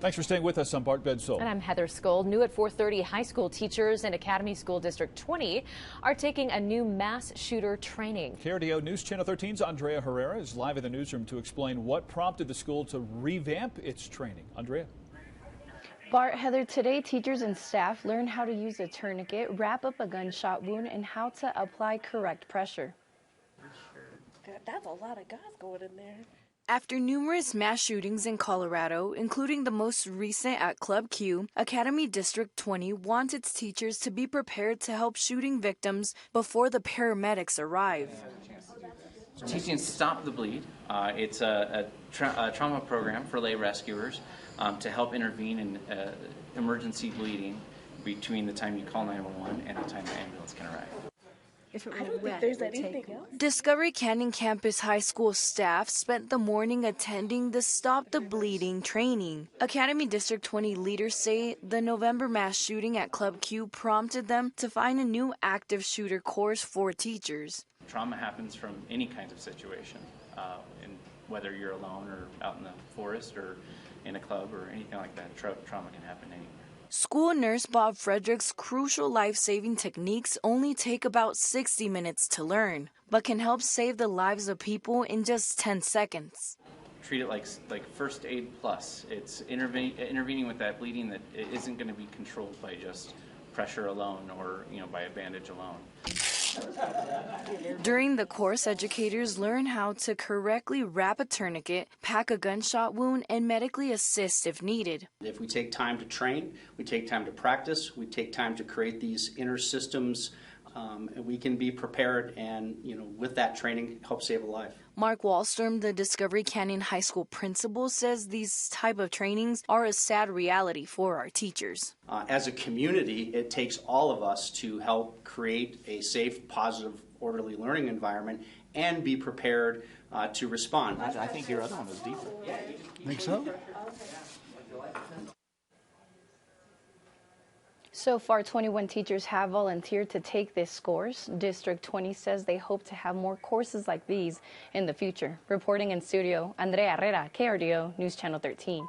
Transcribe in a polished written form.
Thanks for staying with us. I'm Bart Bedsole. And I'm Heather Skold. New at 4:30, high school teachers in Academy School District 20 are taking a new mass shooter training. KRDO News Channel 13's Andrea Herrera is live in the newsroom to explain what prompted the school to revamp its training. Andrea. Bart, Heather, today teachers and staff learn how to use a tourniquet, wrap up a gunshot wound, and how to apply correct pressure. That's a lot of guys going in there. After numerous mass shootings in Colorado, including the most recent at Club Q, Academy District 20 wants its teachers to be prepared to help shooting victims before the paramedics arrive. Teaching Stop the Bleed. It's a trauma program for lay rescuers to help intervene in emergency bleeding between the time you call 911 and the time the ambulance can arrive. I don't think there's anything else. Discovery Canyon Campus High School staff spent the morning attending the Stop the Bleeding training. Academy District 20 leaders say the November mass shooting at Club Q prompted them to find a new active shooter course for teachers. Trauma happens from any kind of situation, and whether you're alone or out in the forest or in a club or anything like that, trauma can happen anywhere. School nurse Bob Frederick's crucial life-saving techniques only take about 60 minutes to learn, but can help save the lives of people in just 10 seconds. Treat it like first aid plus. It's intervening with that bleeding that isn't going to be controlled by just pressure alone or by a bandage alone. During the course, educators learn how to correctly wrap a tourniquet, pack a gunshot wound, and medically assist if needed. If we take time to train, we take time to practice, we take time to create these inner systems, we can be prepared and, with that training, help save a life. Mark Wallstrom, the Discovery Canyon High School principal, says these type of trainings are a sad reality for our teachers. As a community, it takes all of us to help create a safe, positive, orderly learning environment and be prepared to respond. I think your other one was deeper. Think so? So far, 21 teachers have volunteered to take this course. District 20 says they hope to have more courses like these in the future. Reporting in studio, Andrea Herrera, KRDO News Channel 13.